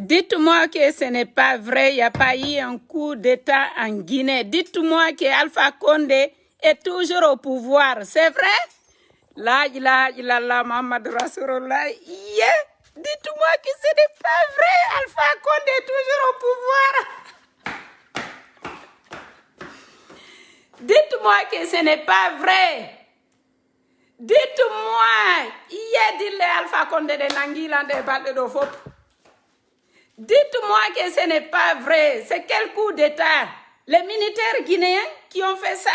Dites-moi que ce n'est pas vrai, il n'y a pas eu un coup d'État en Guinée. Dites-moi que Alpha Condé est toujours au pouvoir, c'est vrai? La ilaha illallah Muhammad Rasulullah. Yeah. Dites-moi que ce n'est pas vrai, Alpha Condé est toujours au pouvoir. Dites-moi que ce n'est pas vrai. Dites-moi, hier dit Alpha Condé de Nangilan de Balde de Fop. Dites-moi que ce n'est pas vrai. C'est quel coup d'État? Les militaires guinéens qui ont fait ça?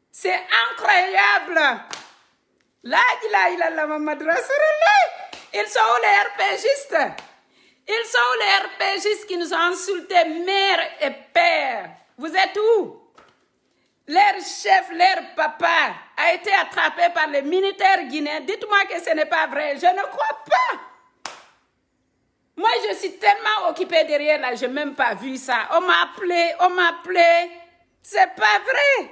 C'est incroyable. Là, il a la maman de Rasulullah. Ils sont où les RPGistes? Ils sont où les RPGistes qui nous ont insultés, mère et père? Vous êtes où? Leur chef, leur papa a été attrapé par les militaires guinéens. Dites-moi que ce n'est pas vrai. Je ne crois pas. Moi, je suis tellement occupée derrière là, je n'ai même pas vu ça. On m'a appelé. C'est pas vrai.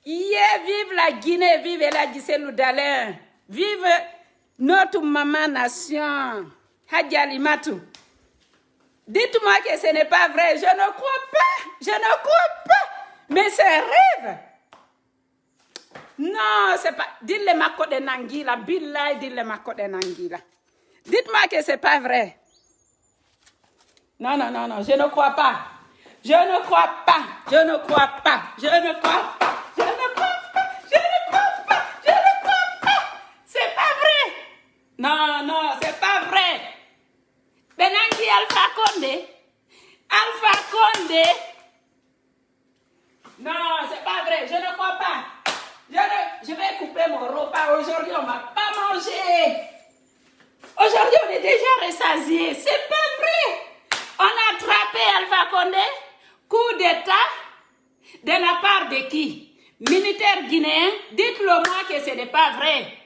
Hier, vive la Guinée, vive la Gisèle Dalin. Vive notre maman nation, Hadji Alimatou. Dites-moi que ce n'est pas vrai. Je ne crois pas. Je ne crois pas. Mais c'est un rêve. Non, c'est pas. Dis-le Mako de Nangila. Billah, dis-le Mako de Nangila. Dites-moi que ce n'est pas vrai. Non, non, non, non, je ne crois pas. Je ne crois pas. Je ne crois pas. Je ne crois pas. Je ne crois pas. Je ne crois pas. Je ne crois pas. C'est pas vrai. Non, non, c'est pas vrai. Benangi Alpha Condé. Alpha Condé. Non, c'est pas vrai. Je ne crois pas. Je vais couper mon repas. Aujourd'hui, on ne m'a pas mangé. Aujourd'hui, on est déjà ressasié. C'est pas vrai. On a attrapé Alpha Condé. Coup d'État. De la part de qui? Militaire guinéen. Dites-le-moi que ce n'est pas vrai.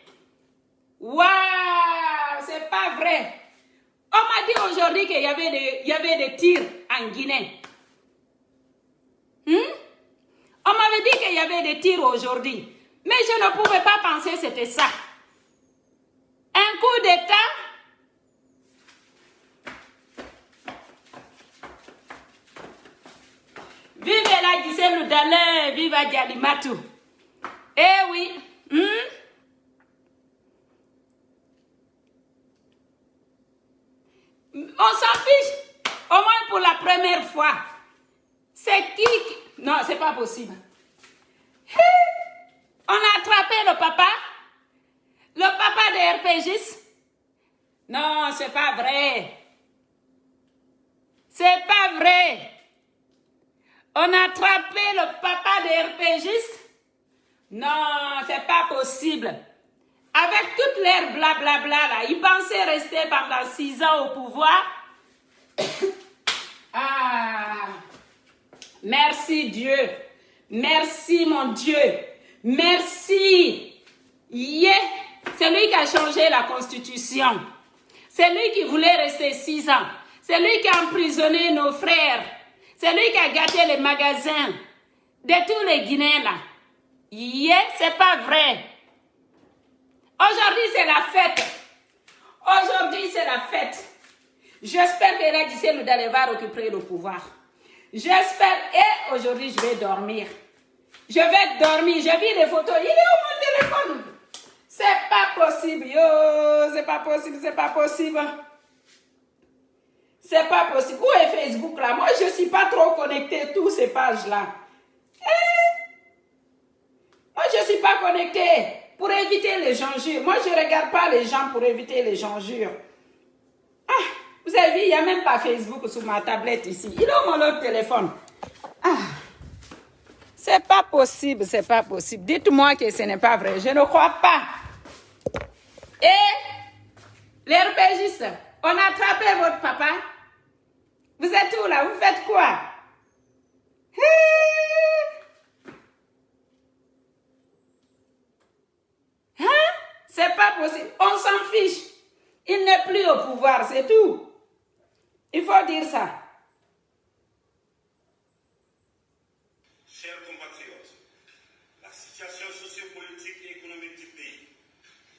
Waouh, c'est pas vrai. On m'a dit aujourd'hui qu'il y avait des tirs en Guinée. On m'avait dit qu'il y avait des tirs aujourd'hui. Mais je ne pouvais pas penser que c'était ça. Un coup d'État. Vive la Gisèle Dalin, vive Hadji Alimatou. Eh oui. On s'en fiche. Au moins pour la première fois. C'est qui? Non, c'est pas possible. On a attrapé le papa. Le papa des RPGistes. Non, c'est pas vrai. C'est pas vrai. On a attrapé le papa des RPGistes. Non, c'est pas possible. Avec toute l'air blablabla là, ils pensaient rester pendant 6 ans au pouvoir. Ah, merci Dieu. Merci mon Dieu. Merci. Yeah. C'est lui qui a changé la constitution. C'est lui qui voulait rester 6 ans. C'est lui qui a emprisonné nos frères. C'est lui qui a gâté les magasins de tous les Guinéens là. Yeah, c'est pas vrai. Aujourd'hui, c'est la fête. Aujourd'hui, c'est la fête. J'espère que la Gisèle Dalin va récupérer le pouvoir. J'espère. Et aujourd'hui, je vais dormir. Je vais dormir. J'ai vu les photos. Il est où mon téléphone? C'est pas possible. Yo, c'est pas possible. C'est pas possible. C'est pas possible. Où est Facebook là? Moi, je ne suis pas trop connectée à toutes ces pages-là. Moi, je ne suis pas connectée pour éviter les injures. Moi, je ne regarde pas les gens pour éviter les injures. Ah, vous avez vu, il n'y a même pas Facebook sur ma tablette ici. Il est où mon autre téléphone? Ah, c'est pas possible, c'est pas possible. Dites-moi que ce n'est pas vrai. Je ne crois pas. Et les RPGistes, on a attrapé votre papa. Vous êtes où là? Vous faites quoi? Hein? C'est pas possible. On s'en fiche. Il n'est plus au pouvoir, c'est tout. Il faut dire ça. Chers compatriotes, la situation sociopolitique et économique du pays,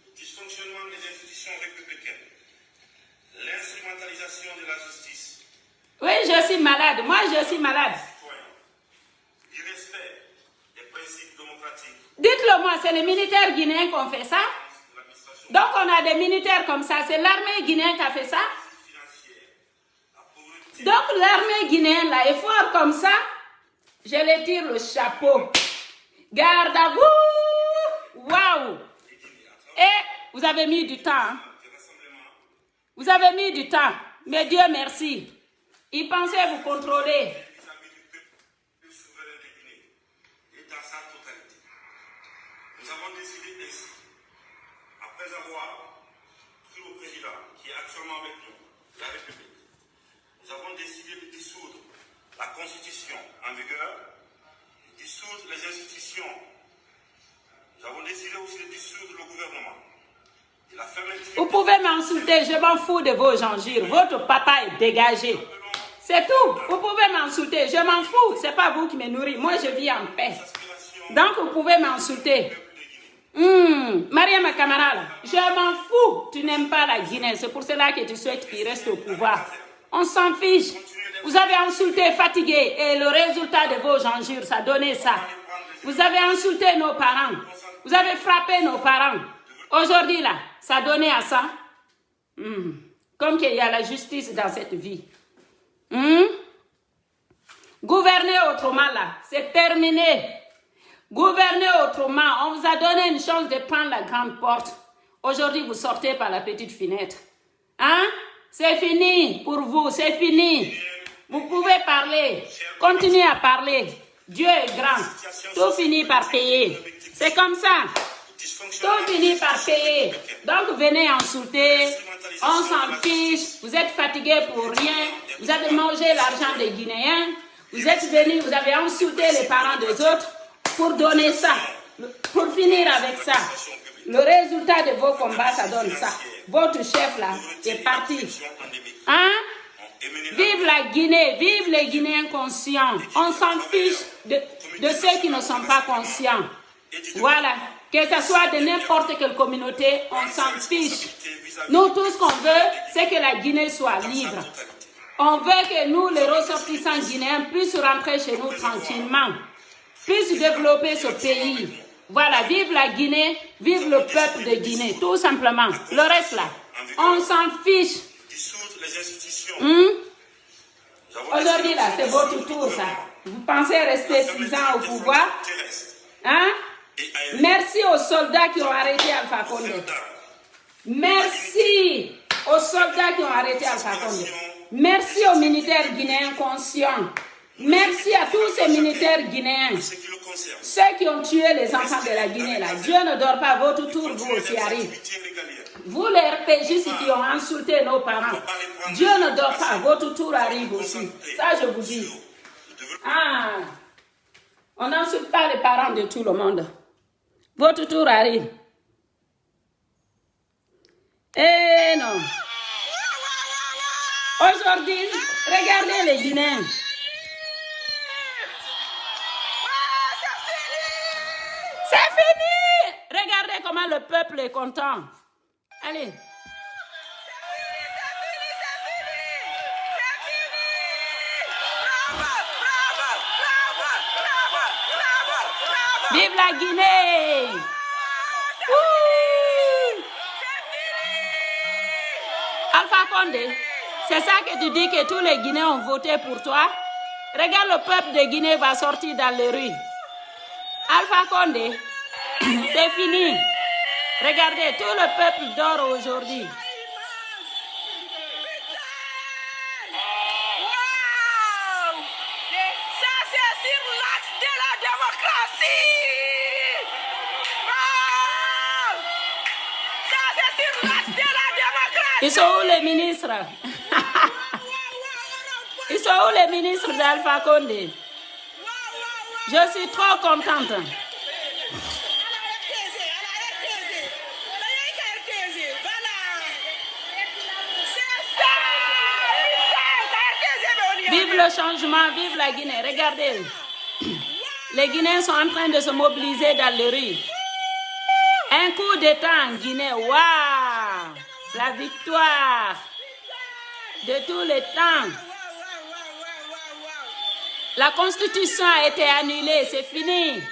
le dysfonctionnement des institutions républicaines, l'instrumentalisation de la justice, Oui, je suis malade. Moi, je suis malade. l'irrespect des principes démocratiques, Dites-le moi, c'est les militaires guinéens qui ont fait ça. l'administration Donc, on a des militaires comme ça. C'est l'armée guinéenne qui a fait ça. financière, la pauvreté, Donc, l'armée guinéenne, là, est fort comme ça. Je les tire le chapeau. Garde à vous. Waouh. Et vous avez mis du temps. Hein? des rassemblements, Vous avez mis du temps. Mais Dieu merci. Ils pensaient vous contrôler. vis-à-vis du peuple souverain de Guinée et dans sa totalité. Nous avons décidé ainsi, après avoir pris le président qui est actuellement avec nous, la République, nous avons décidé de dissoudre la Constitution en vigueur, de dissoudre les institutions. Nous avons décidé aussi de dissoudre le gouvernement. Et la fermeture. Vous pouvez m'insulter. Je m'en fous de vos injures. Votre papa est dégagé. C'est tout. Vous pouvez m'insulter. Je m'en fous. Ce n'est pas vous qui me nourrissez. Moi, je vis en paix. Donc, vous pouvez m'insulter. Maria, ma camarade, je m'en fous. Tu n'aimes pas la Guinée. C'est pour cela que tu souhaites qu'il reste au pouvoir. On s'en fiche. Vous avez insulté, fatigué. Et le résultat de vos injures, ça donnait ça. Vous avez insulté nos parents. Vous avez frappé nos parents. Aujourd'hui, là, ça donnait à ça. Comme qu'il y a la justice dans cette vie. Gouverner autrement, là, c'est terminé. Gouverner autrement, on vous a donné une chance de prendre la grande porte. Aujourd'hui, vous sortez par la petite fenêtre. Hein? C'est fini pour vous, c'est fini. Vous pouvez parler, continuez à parler. Dieu est grand. Tout finit par payer. C'est comme ça. Tout finit par payer. Donc, venez insulter. On s'en fiche. Vous êtes fatigués pour rien. Vous avez mangé l'argent des Guinéens. Vous êtes venus, vous avez insulté les parents des autres pour donner ça. Pour finir avec ça. Le résultat de vos combats, ça donne ça. Votre chef, là, est parti. Hein? Vive la Guinée. Vive les Guinéens conscients. On s'en fiche de ceux qui ne sont pas conscients. Voilà. Que ce soit de n'importe quelle communauté, on s'en fiche. Nous, tout ce qu'on veut, c'est que la Guinée soit libre. On veut que nous, les ressortissants guinéens, puissent rentrer chez nous tranquillement, puissent développer ce pays. Voilà, vive la Guinée, vive le peuple de Guinée, tout simplement. Le reste là, on s'en fiche. Aujourd'hui là, c'est votre tour ça. Vous pensez rester 6 ans au pouvoir? Hein? Merci aux soldats qui ont arrêté Alpha Condé. Merci aux soldats qui ont arrêté Alpha Condé. Merci aux militaires guinéens conscients. Merci à tous ces militaires guinéens. Ceux qui ont tué les enfants de la Guinée là. Dieu ne dort pas, votre tour vous aussi arrive. Vous les RPGistes qui ont insulté nos parents. Dieu ne dort pas, votre tour arrive aussi. Ça je vous dis. Ah, on n'insulte pas les parents de tout le monde. Votre tour arrive. Eh non. Aujourd'hui, regardez les Guinéens. C'est fini. Regardez comment le peuple est content. Allez. Vive la Guinée! Ouh. Alpha Condé, c'est ça que tu dis que tous les Guinéens ont voté pour toi? Regarde, le peuple de Guinée va sortir dans les rues. Alpha Condé, c'est fini. Regardez, tout le peuple dort aujourd'hui. Ils sont où les ministres? Ils sont où les ministres d'Alpha Condé? Je suis trop contente. Vive le changement, vive la Guinée. Regardez. Les Guinéens sont en train de se mobiliser dans les rues. Un coup d'État en Guinée. Waouh! La victoire. de tous les temps. La Constitution a été annulée, c'est fini.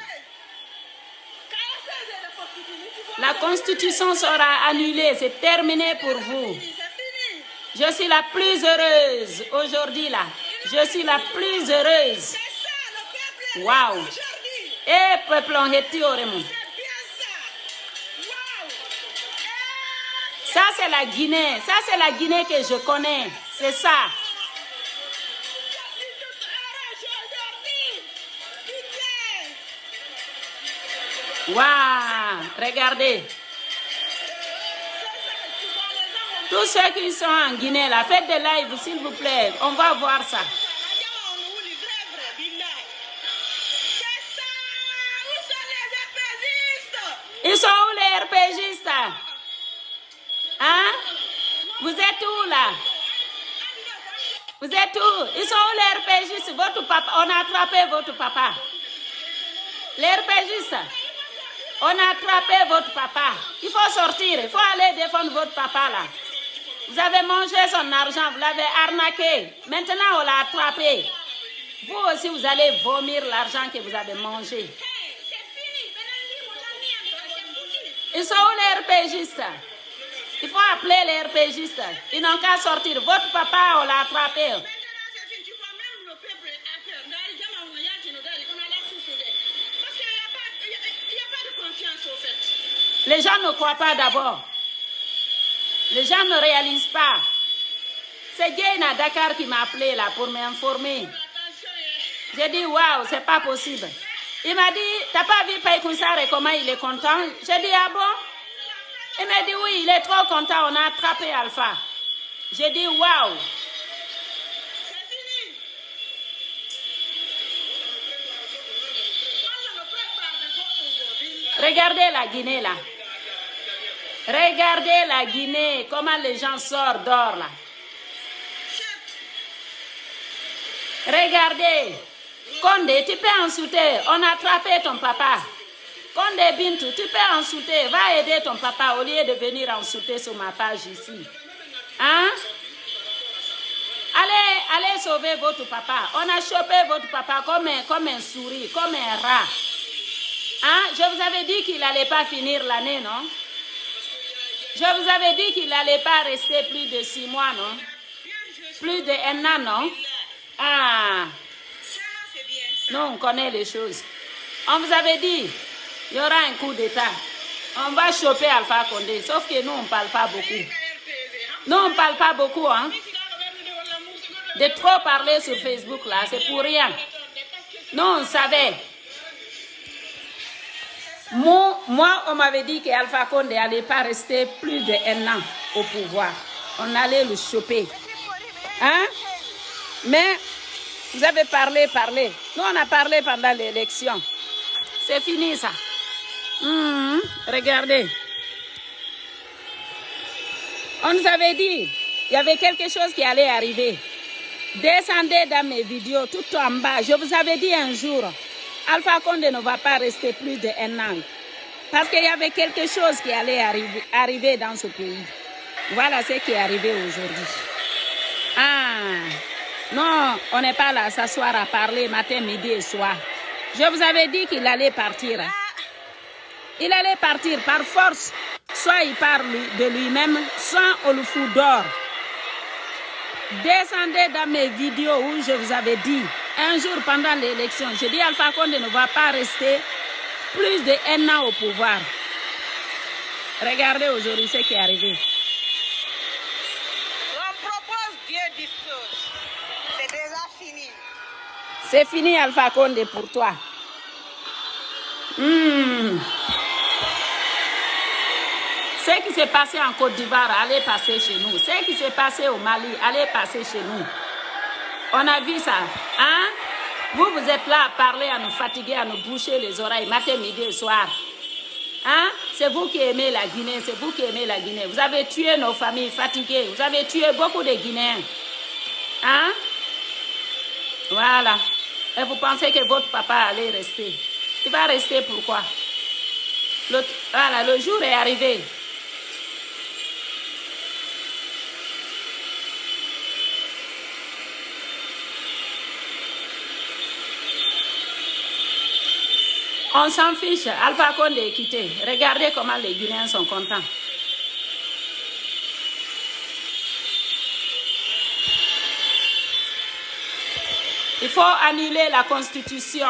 La Constitution sera annulée, c'est terminé pour vous. Je suis la plus heureuse aujourd'hui là. Je suis la plus heureuse. Waouh. Et peuple en héti oremo. Ça c'est la Guinée. Ça c'est la Guinée que je connais. C'est ça. Waouh. Regardez. Tous ceux qui sont en Guinée, là, faites des lives, s'il vous plaît. On va voir ça. Ils sont où les RPGistes? Hein? Vous êtes où là? Vous êtes où? Ils sont où les RPGistes? Votre papa, on a attrapé votre papa. Les RPGistes, on a attrapé votre papa. Il faut sortir, il faut aller défendre votre papa là. Vous avez mangé son argent, vous l'avez arnaqué. Maintenant, on l'a attrapé. Vous aussi, vous allez vomir l'argent que vous avez mangé. Ils sont où les RPGistes? Il faut appeler les RPGistes. Ils n'ont qu'à sortir. Votre papa, on l'a attrapé. Les gens ne croient pas d'abord. Les gens ne réalisent pas. C'est Gain à Dakar qui m'a appelé là pour m'informer. J'ai dit, waouh, c'est pas possible. Il m'a dit, t'as pas vu Païkoussar et comment il est content? J'ai dit, ah bon? Il m'a dit, oui, il est trop content, on a attrapé Alpha. J'ai dit, waouh. Regardez la Guinée là. Regardez la Guinée, comment les gens sortent d'or là. Regardez. Condé, tu peux insulter. On a attrapé ton papa. Condé Bintou, tu peux insulter. Va aider ton papa au lieu de venir insulter sur ma page ici. Hein? Allez sauver votre papa. On a chopé votre papa comme un souris, comme un rat. Hein? Je vous avais dit qu'il n'allait pas finir l'année, non? Je vous avais dit qu'il n'allait pas rester plus de 6 mois, non? Plus de 1 an, non? Ah! Nous, on connaît les choses. On vous avait dit, il y aura un coup d'État. On va choper Alpha Condé. Sauf que nous, on ne parle pas beaucoup. Nous, on ne parle pas beaucoup, hein? De trop parler sur Facebook, là, c'est pour rien. Nous, on savait. Moi, on m'avait dit qu'Alpha Condé n'allait pas rester plus de 1 an au pouvoir. On allait le choper. Hein? Mais vous avez parlé. Nous, on a parlé pendant l'élection. C'est fini, ça. Regardez. On nous avait dit, il y avait quelque chose qui allait arriver. Descendez dans mes vidéos, tout en bas. Je vous avais dit un jour, Alpha Condé ne va pas rester plus de 1 an. Parce qu'il y avait quelque chose qui allait arriver dans ce pays. Voilà ce qui est arrivé aujourd'hui. Ah, non, on n'est pas là à s'asseoir à parler matin, midi et soir. Je vous avais dit qu'il allait partir. Il allait partir par force. Soit il parle de lui-même, soit on le fout dehors. Descendez dans mes vidéos où je vous avais dit, un jour pendant l'élection, j'ai dit Alpha Condé ne va pas rester plus de 1 an au pouvoir. Regardez aujourd'hui ce qui est arrivé. On propose Dieu dispose. C'est déjà fini. C'est fini Alpha Condé pour toi. Ce qui s'est passé en Côte d'Ivoire, allez passer chez nous. Ce qui s'est passé au Mali, allez passer chez nous. On a vu ça. Hein? Vous êtes là à parler, à nous fatiguer, à nous boucher les oreilles, matin, midi et soir. Hein? C'est vous qui aimez la Guinée, c'est vous qui aimez la Guinée. Vous avez tué nos familles fatiguées, vous avez tué beaucoup de Guinéens. Hein? Voilà. Et vous pensez que votre papa allait rester. Il va rester pourquoi? Voilà, le jour est arrivé. On s'en fiche. Alpha Condé est quitté. Regardez comment les Guinéens sont contents. Il faut annuler la Constitution.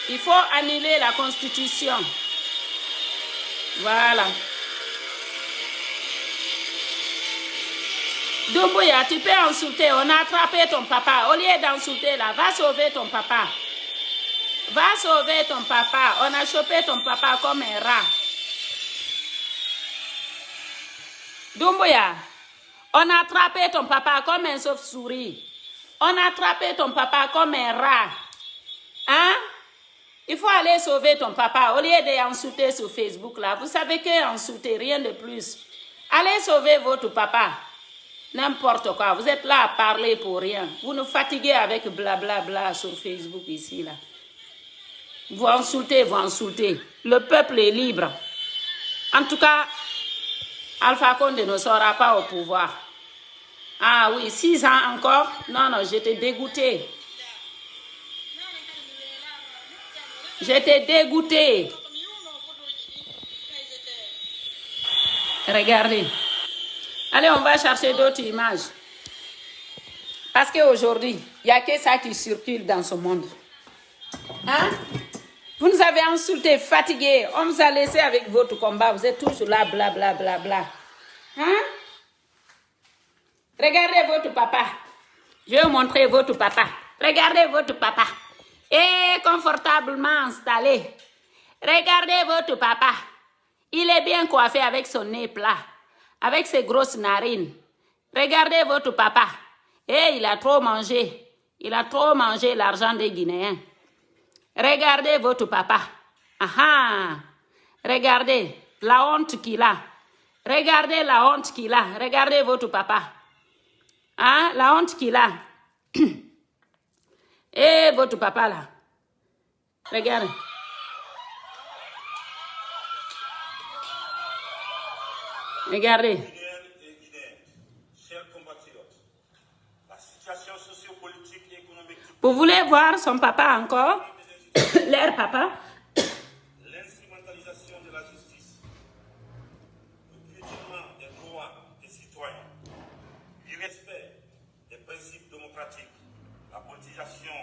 Il faut annuler la Constitution. Voilà. Doumbouya, tu peux insulter. On a attrapé ton papa. Au lieu d'insulter là, va sauver ton papa. Va sauver ton papa. On a chopé ton papa comme un rat. Doumbouya, on a attrapé ton papa comme un sauve-souris. On a attrapé ton papa comme un rat. Hein? Il faut aller sauver ton papa. Au lieu d'insulter sur Facebook là, vous savez qu'insulter, rien de plus. Allez sauver votre papa. N'importe quoi. Vous êtes là à parler pour rien. Vous nous fatiguez avec blablabla sur Facebook ici là. Vous insultez, vous insultez. Le peuple est libre. En tout cas, Alpha Condé ne sera pas au pouvoir. Ah oui, 6 ans encore? Non, non, j'étais dégoûté. J'étais dégoûté. Regardez. Allez, on va chercher d'autres images. Parce qu'aujourd'hui, il n'y a que ça qui circule dans ce monde. Hein? Vous nous avez insultés, fatigués. On vous a laissé avec votre combat. Vous êtes toujours là, blablabla. Hein? Regardez votre papa. Je vais vous montrer votre papa. Regardez votre papa. Et confortablement installé. Regardez votre papa. Il est bien coiffé avec son nez plat. Avec ses grosses narines. Regardez votre papa. Et il a trop mangé. Il a trop mangé l'argent des Guinéens. Regardez votre papa. Aha. Regardez la honte qu'il a. Regardez la honte qu'il a. Regardez votre papa. Hein? La honte qu'il a. Et votre papa là. Regardez. Regardez. Vous voulez voir son papa encore? Leur papa? L'instrumentalisation de la justice, le piétinement des droits des citoyens, l'irrespect des principes démocratiques, la politisation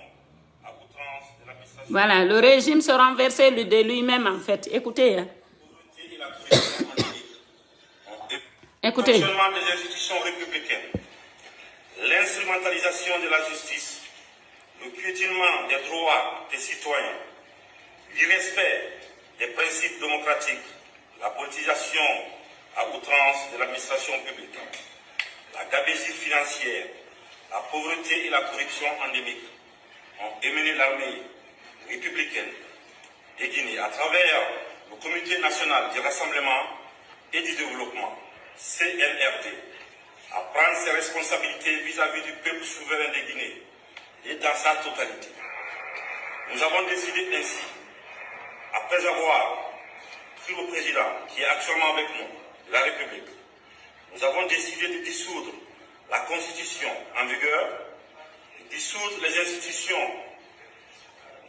à outrance de l'administration. Voilà, le régime se renversait de lui-même en fait. Écoutez. Hein. Écoutez. Le fonctionnement des institutions républicaines, l'instrumentalisation de la justice, le piétinement des droits des citoyens, l'irrespect des principes démocratiques, la politisation à outrance de l'administration publique, la gabegie financière, la pauvreté et la corruption endémique ont émené l'armée républicaine de Guinée à travers le Comité national du rassemblement et du développement, CNRD, à prendre ses responsabilités vis-à-vis du peuple souverain de Guinée et dans sa totalité. Nous avons décidé ainsi, après avoir pris le président qui est actuellement avec nous, de la République, nous avons décidé de dissoudre la Constitution en vigueur, de dissoudre les institutions.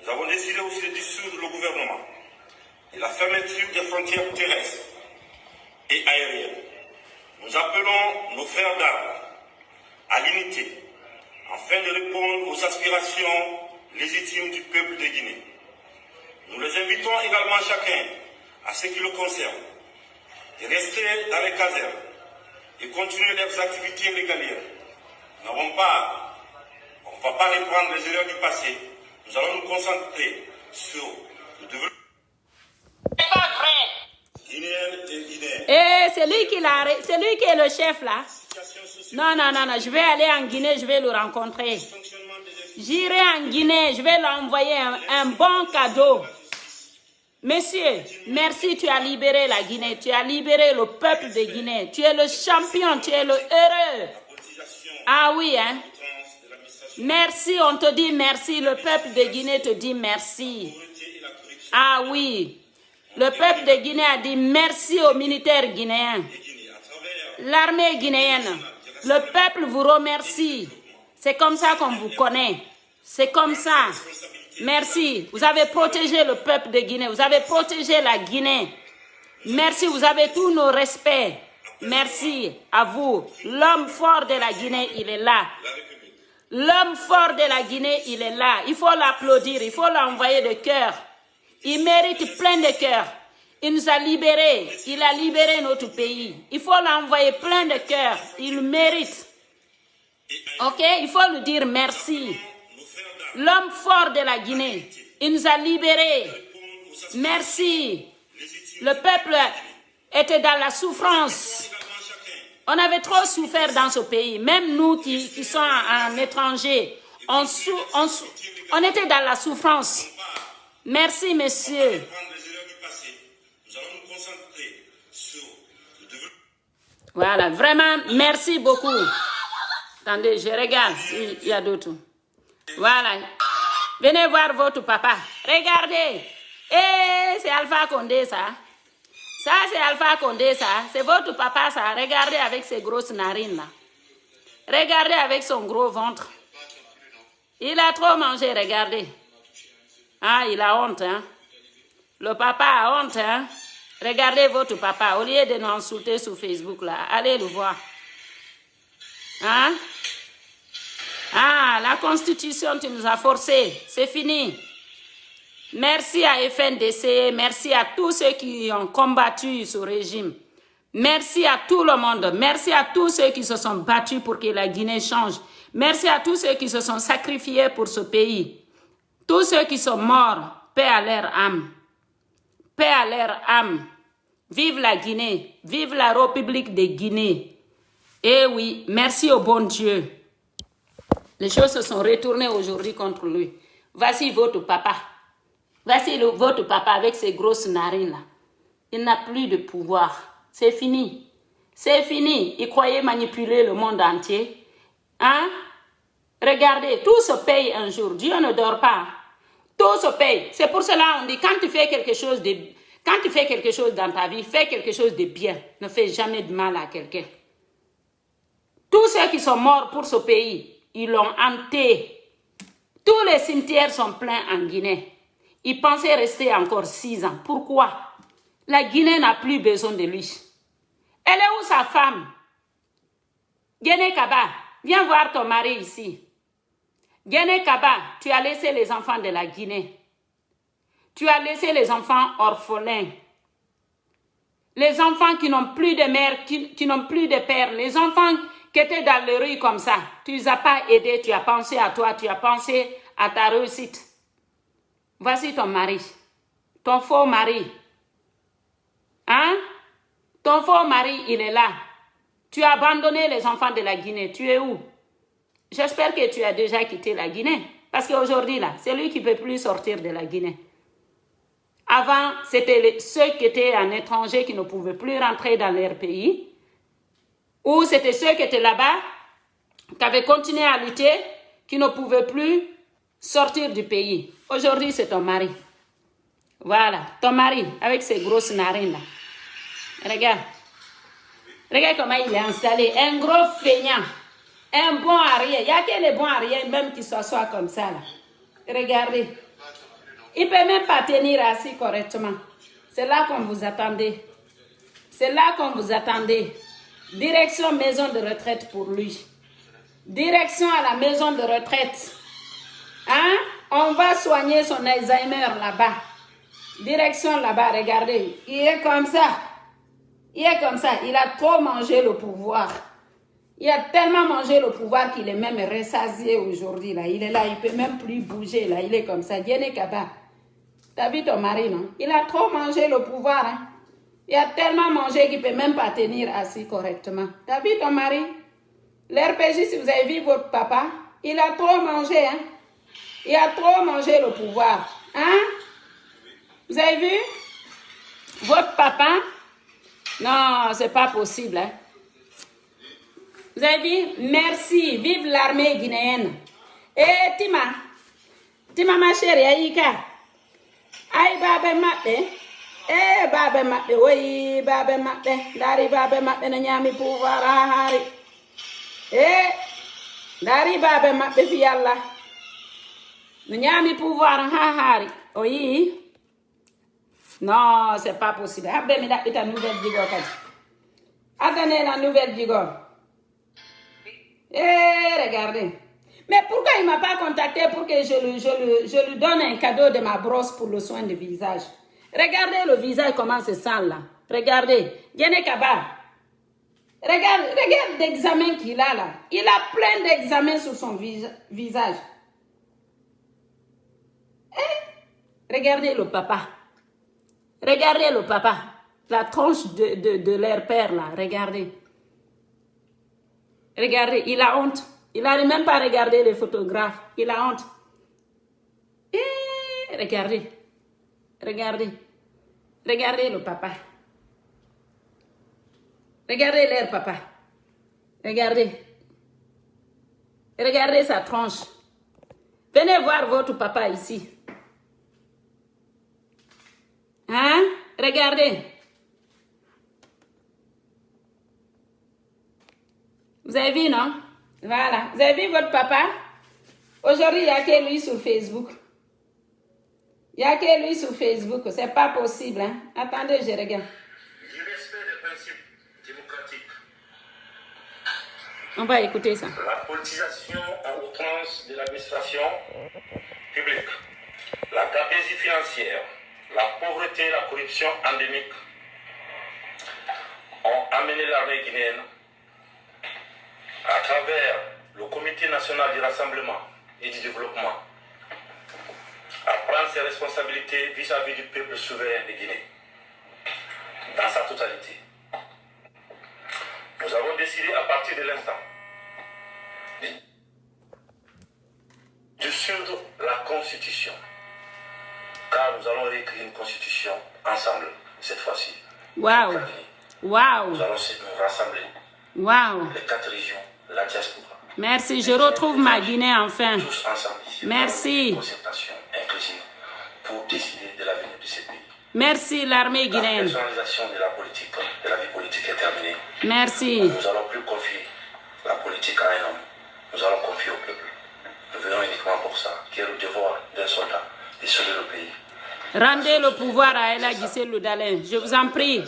Nous avons décidé aussi de dissoudre le gouvernement et la fermeture des frontières terrestres et aériennes. Nous appelons nos frères d'armes à l'unité afin de répondre aux aspirations légitimes du peuple de Guinée. Nous les invitons également chacun, à ce qui le concerne, de rester dans les casernes et continuer leurs activités régaliennes. Nous n'avons pas, on ne va pas reprendre les erreurs du passé. Nous allons nous concentrer sur le développement. C'est pas vrai. Guinéenne et Guinéen. Et c'est lui qui est le chef là. Non, je vais aller en Guinée, je vais le rencontrer. J'irai en Guinée, je vais lui envoyer un bon cadeau. Monsieur, merci, tu as libéré la Guinée, tu as libéré le peuple de Guinée. Tu es le champion, tu es le heureux. Ah oui, hein. Merci, on te dit merci, le peuple de Guinée te dit merci. Ah oui, le peuple de Guinée a dit merci aux militaires guinéens. L'armée guinéenne, le peuple vous remercie. C'est comme ça qu'on vous connaît. C'est comme ça. Merci. Vous avez protégé le peuple de Guinée. Vous avez protégé la Guinée. Merci. Vous avez tous nos respects. Merci à vous. L'homme fort de la Guinée, il est là. L'homme fort de la Guinée, il est là. Il faut l'applaudir. Il faut l'envoyer de cœur. Il mérite plein de cœur. Il nous a libérés. Il a libéré notre pays. Il faut l'envoyer plein de cœur. Il mérite. Ok? Il faut lui dire merci. L'homme fort de la Guinée. Il nous a libérés. Merci. Le peuple était dans la souffrance. On avait trop souffert dans ce pays. Même nous qui sommes en étranger, on était dans la souffrance. Merci, monsieur. Voilà, vraiment, merci beaucoup. Attendez, je regarde s'il y a d'autres. Voilà. Venez voir votre papa. Regardez. Eh, c'est Alpha Condé, ça. Ça, c'est Alpha Condé, ça. C'est votre papa, ça. Regardez avec ses grosses narines, là. Regardez avec son gros ventre. Il a trop mangé, regardez. Ah, il a honte, hein. Le papa a honte, hein. Regardez votre papa. Au lieu de nous insulter sur Facebook, là. Allez le voir. Hein? Ah, la Constitution, tu nous as forcés. C'est fini. Merci à FNDC. Merci à tous ceux qui ont combattu ce régime. Merci à tout le monde. Merci à tous ceux qui se sont battus pour que la Guinée change. Merci à tous ceux qui se sont sacrifiés pour ce pays. Tous ceux qui sont morts, paix à leur âme. Paix à leur âme. Vive la Guinée. Vive la République de Guinée. Eh oui, merci au bon Dieu. Les choses se sont retournées aujourd'hui contre lui. Voici votre papa. Voici votre papa avec ses grosses narines là. Il n'a plus de pouvoir. C'est fini. C'est fini. Il croyait manipuler le monde entier. Hein? Regardez, tout se paye un jour. Dieu ne dort pas. Tout se paye. C'est pour cela on dit quand tu fais quelque chose dans ta vie, fais quelque chose de bien. Ne fais jamais de mal à quelqu'un. Tous ceux qui sont morts pour ce pays, ils l'ont hanté. Tous les cimetières sont pleins en Guinée. Ils pensaient rester encore 6 ans. Pourquoi? La Guinée n'a plus besoin de lui. Elle est où sa femme? Guinée Kaba, viens voir ton mari ici. Guinée Kaba, tu as laissé les enfants de la Guinée. Tu as laissé les enfants orphelins. Les enfants qui n'ont plus de mère, qui n'ont plus de père. Les enfants qui étaient dans le rue comme ça. Tu ne les as pas aidés, tu as pensé à toi, tu as pensé à ta réussite. Voici ton mari. Ton faux mari. Hein? Ton faux mari, il est là. Tu as abandonné les enfants de la Guinée. Tu es où? J'espère que tu as déjà quitté la Guinée. Parce qu'aujourd'hui, là, c'est lui qui ne peut plus sortir de la Guinée. Avant, c'était ceux qui étaient en étranger qui ne pouvaient plus rentrer dans leur pays. Ou c'était ceux qui étaient là-bas, qui avaient continué à lutter, qui ne pouvaient plus sortir du pays. Aujourd'hui, c'est ton mari. Voilà, ton mari, avec ses grosses narines là. Regarde. Regarde comment il est installé. Un gros feignant. Un bon arrière. Il n'y a que les bons arrière même qui s'assoient comme ça là. Regardez. Il ne peut même pas tenir assis correctement. C'est là qu'on vous attendait. C'est là qu'on vous attendait. Direction maison de retraite pour lui. Direction à la maison de retraite. Hein? On va soigner son Alzheimer là-bas. Direction là-bas, regardez. Il est comme ça. Il est comme ça. Il a trop mangé le pouvoir. Il a tellement mangé le pouvoir qu'il est même rassasié aujourd'hui. Là. Il est là, il ne peut même plus bouger. Là. Il est comme ça. Guinée Kaba. T'as vu ton mari, non? Il a trop mangé le pouvoir. Hein? Il a tellement mangé qu'il ne peut même pas tenir assis correctement. T'as vu ton mari? L'RPJ, si vous avez vu votre papa, il a trop mangé. Hein? Il a trop mangé le pouvoir. Hein? Vous avez vu? Votre papa? Non, c'est pas possible. Hein? Vous avez vu? Merci. Vive l'armée guinéenne. Eh, Tima ma chérie, Aïka. Aïe, babe matte. Eh, babe matte. Oui, babe matte. Dari babe matte na nyami pouvoir hari. Eh, dari babe matte fi yalla. Nyami pouvoir hahari. Oui. Non, c'est pas possible. Abdemi da ita nouvelle digo kadi. Adane la nouvelle digo. Regardez. Mais pourquoi il ne m'a pas contacté pour que je lui donne un cadeau de ma brosse pour le soin de visage? Regardez le visage, comment c'est sale là. Regardez. Yene Kaba. Regarde l'examen qu'il a là. Il a plein d'examens sur son visage. Regardez le papa. Regardez le papa. La tronche de leur père là. Regardez. Regardez, il a honte. Il n'arrive même pas à regarder les photographes. Il a honte. Regardez. Regardez. Regardez le papa. Regardez leur papa. Regardez. Regardez sa tronche. Venez voir votre papa ici. Hein? Regardez. Vous avez vu, non? Voilà. Vous avez vu votre papa? Aujourd'hui, il n'y a que lui sur Facebook. Il n'y a que lui sur Facebook. C'est pas possible. Hein? Attendez, je regarde. Du respect des principes démocratiques. On va écouter ça. La politisation à outrance de l'administration publique. La gabegie financière. La pauvreté et la corruption endémique ont amené l'armée guinéenne à travers le Comité national du rassemblement et du développement à prendre ses responsabilités vis-à-vis du peuple souverain de Guinée dans sa totalité. Nous avons décidé à partir de l'instant de suivre la Constitution, car nous allons réécrire une Constitution ensemble cette fois-ci. Waouh! Waouh! Nous allons nous rassembler. Waouh! Les 4 régions, la diaspora. Merci, je retrouve ma Guinée enfin. Tous ensemble ici. Merci. Une concertation inclusive pour décider de l'avenir de ce pays. Merci l'armée La guinéenne. personnalisation de la politique, de la vie politique est terminée. Merci. Nous n'allons plus confier la politique à un homme. Nous allons confier au peuple. Nous venons uniquement pour ça, qui est le devoir d'un soldat, de sauver le pays. Rendez le pouvoir à Ella Guissé Loudalen. Je vous en prie.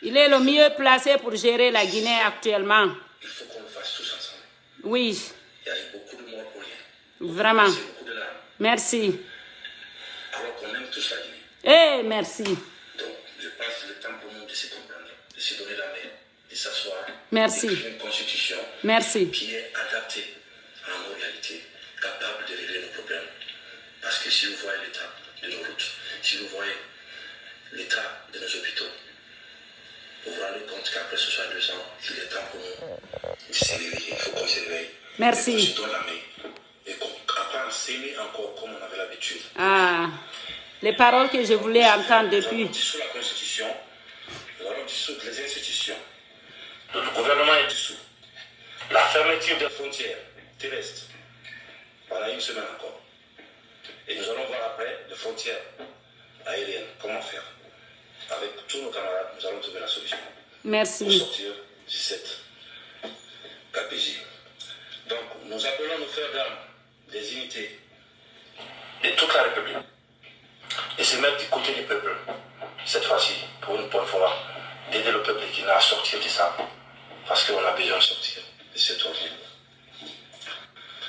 Il est le mieux placé pour gérer la Guinée actuellement. Il faut qu'on le fasse tous ensemble. Oui, Il y a eu beaucoup de morts pour rien. vraiment. C'est beaucoup de larmes. Merci. Alors qu'on aime tous la Guinée. Eh, merci. Donc, je pense que le temps pour nous de se comprendre, de se donner la main, de s'asseoir, Merci. d'écrire une constitution Merci. qui est adaptée à nos réalités, capable de régler nos problèmes. Parce que si vous voyez l'état de nos routes, si vous voyez l'état de nos hôpitaux, vous vous rendez compte qu'après 62 ans, il est temps pour nous de se réveiller. Il faut qu'on se réveille. Merci. Et qu'on se donne la main. Et qu'on apprenne à s'aimer encore comme on avait l'habitude. Ah, les paroles que je voulais entendre Nous allons depuis. dissoudre la Constitution, nous allons dissoudre les institutions. Le gouvernement est dissous. La fermeture des frontières terrestres pendant une semaine encore. Et nous allons voir après les frontières aériennes. Comment faire? Avec tous nos camarades, nous allons trouver la solution pour Merci. sortir de cette KPJ. Donc, nous appelons nos frères d'armes des unités de toute la République et se mettre du côté du peuple, cette fois-ci, pour une bonne fois, d'aider le peuple qui n'a à sortir de ça, parce qu'on a besoin de sortir de cette ordre.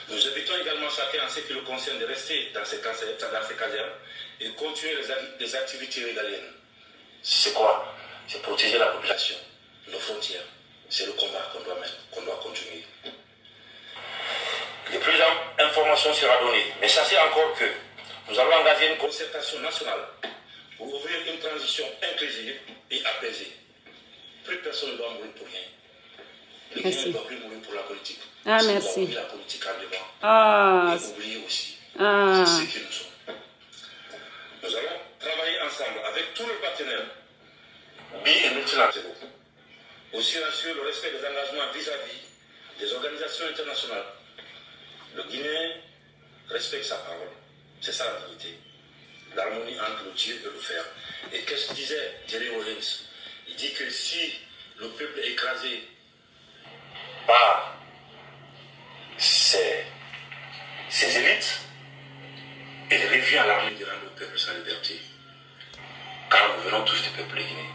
Nous invitons également chacun en ce qui le concerne de rester dans ces casernes et continuer les activités régaliennes. C'est quoi? C'est protéger la population, nos frontières. C'est le combat qu'on doit mettre, qu'on doit continuer. De plus d'informations sera donnée, mais sachez encore que nous allons engager une concertation nationale pour ouvrir une transition inclusive et apaisée. Plus personne ne doit mourir pour rien. Les Guinéens ne doivent plus mourir pour la politique. Ah, Si merci. nous avons mis la politique en devant. Ah, Et oublier aussi ah. ce que nous sommes. Nous allons travailler ensemble avec tous nos partenaires, bi et multilatéraux, aussi assurer le respect des engagements vis-à-vis des organisations internationales. Le Guinéen respecte sa parole. C'est ça la vérité. L'harmonie entre le Dieu et le fer. Et qu'est-ce que disait Jerry Rawlings? Il dit que si le peuple est écrasé par ces élites, suis à l'armée de rendre au peuple sa liberté. Car nous venons tous du peuple guinéen.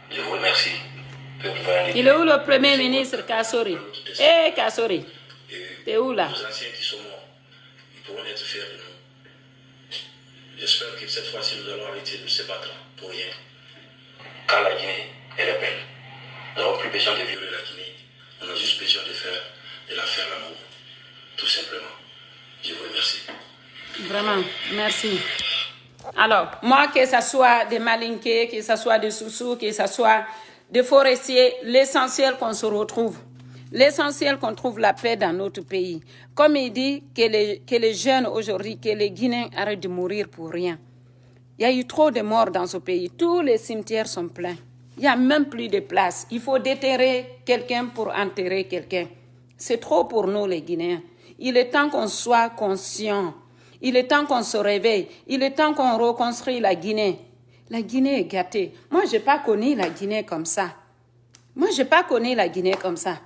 Je vous remercie. Il est où le premier ministre Kassori? Eh, Kassori, t'es où là? Nos anciens qui sont morts, ils pourront être fiers de nous. J'espère que cette fois-ci, nous allons arrêter de se battre pour rien. Car la Guinée, elle est belle. Nous n'avons plus besoin de violer la Guinée. On a juste besoin de la faire l'amour. Tout simplement. Je vous remercie. Vraiment, merci. Alors, moi, que ce soit des Malinké, que ce soit des Soussous, que ce soit des forestiers, l'essentiel qu'on se retrouve. L'essentiel qu'on trouve la paix dans notre pays. Comme il dit que les jeunes aujourd'hui, que les Guinéens arrêtent de mourir pour rien. Il y a eu trop de morts dans ce pays. Tous les cimetières sont pleins. Il n'y a même plus de place. Il faut déterrer quelqu'un pour enterrer quelqu'un. C'est trop pour nous, les Guinéens. Il est temps qu'on soit conscient. Il est temps qu'on se réveille. Il est temps qu'on reconstruise la Guinée. La Guinée est gâtée. Moi, je n'ai pas connu la Guinée comme ça. Moi, je n'ai pas connu la Guinée comme ça.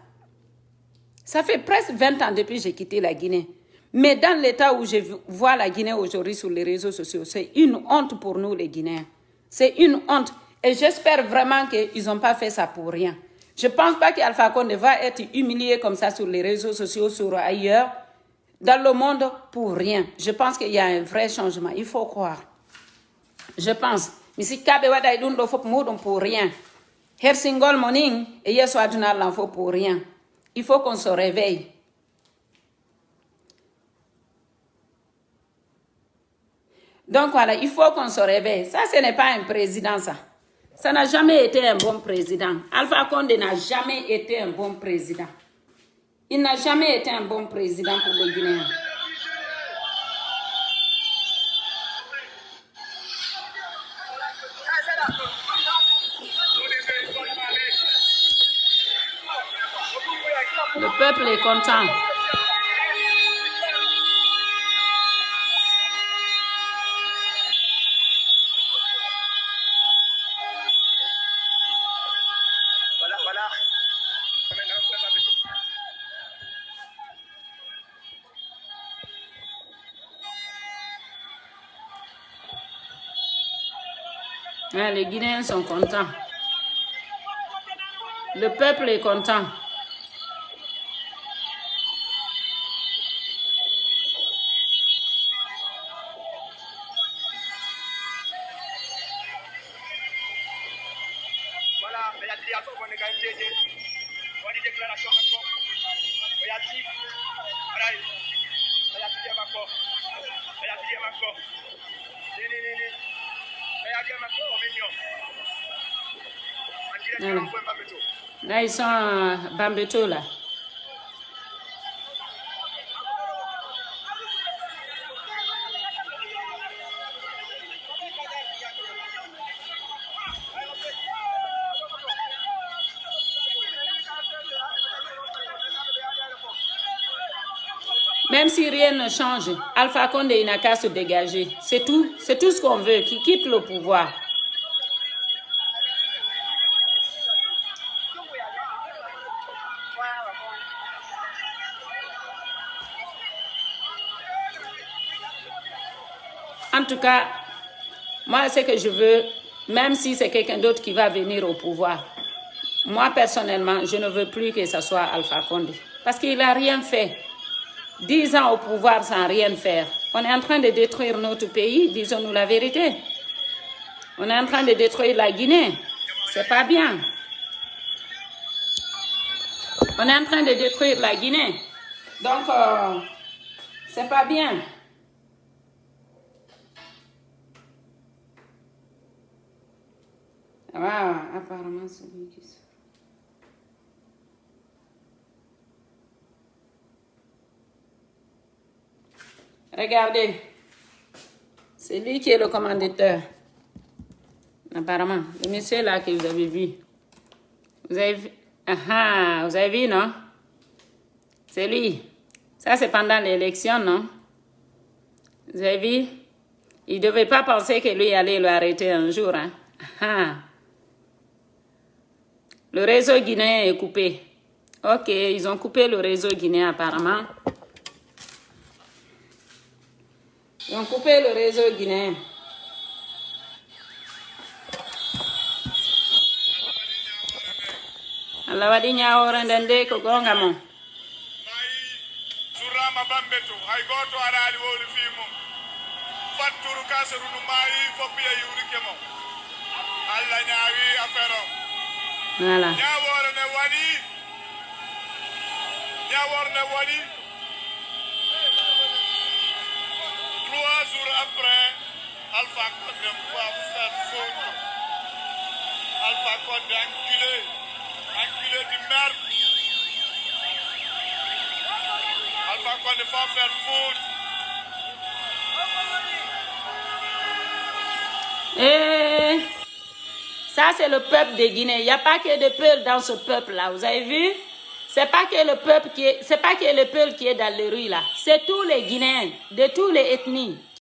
Ça fait presque 20 ans depuis que j'ai quitté la Guinée. Mais dans l'état où je vois la Guinée aujourd'hui sur les réseaux sociaux, c'est une honte pour nous, les Guinéens. C'est une honte. Et j'espère vraiment qu'ils n'ont pas fait ça pour rien. Je ne pense pas qu'Alpha Condé va être humilié comme ça sur les réseaux sociaux, sur ailleurs, dans le monde, pour rien. Je pense qu'il y a un vrai changement. Il faut croire. Je pense. Mais si Kabe Wada il faut pour rien. Hersingol Moning et Yeso Aduna l'enfant pour rien. Il faut qu'on se réveille. Donc voilà, il faut qu'on se réveille. Ça, ce n'est pas un président, ça. Ça n'a jamais été un bon président. Alpha Condé n'a jamais été un bon président. Il n'a jamais été un bon président pour les Guinéens. Le peuple est content. Ouais, les Guinéens sont contents. Le peuple est content. Voilà. Là, ils sont à Bambeto, là. Même si rien ne change, Alpha Condé n'a qu'à se dégager. C'est tout ce qu'on veut, qu'il quitte le pouvoir. En tout cas, moi, ce que je veux, même si c'est quelqu'un d'autre qui va venir au pouvoir, moi, personnellement, je ne veux plus que ce soit Alpha Condé. Parce qu'il n'a rien fait. 10 ans au pouvoir sans rien faire. On est en train de détruire notre pays, disons-nous la vérité. On est en train de détruire la Guinée. C'est pas bien. On est en train de détruire la Guinée. Donc, c'est pas bien. Wow, apparemment, c'est lui qui se... Regardez, c'est lui qui est le commanditaire. Apparemment, le monsieur là que vous avez vu. Vous avez vu? Vous avez vu, non? C'est lui. Ça, c'est pendant l'élection, non? Vous avez vu? Il ne devait pas penser que lui allait l'arrêter un jour, hein? Le réseau guinéen est coupé. Ok, ils ont coupé le réseau guinéen apparemment. Ils ont coupé le réseau guinéen. Allah wadi ñawore ndende ko gonga mon. Surama bambeto hay goto arali woni fi mum. Fatturu kasaru no mayi fopiya yurike mo. Allah ñaawi affaire o. Voilà. Ñawore ne wadi. Ñawore ne wadi. 3 jours après, Alpha Condé va faire faute. Alpha Condé enculé de merde. Alpha Condé va faire faute. Et ça, c'est le peuple de Guinée. Il n'y a pas que de peuple dans ce peuple-là. Vous avez vu? C'est pas que le peuple qui est, c'est pas que le peuple qui est dans les rues là. C'est tous les Guinéens, de toutes les ethnies.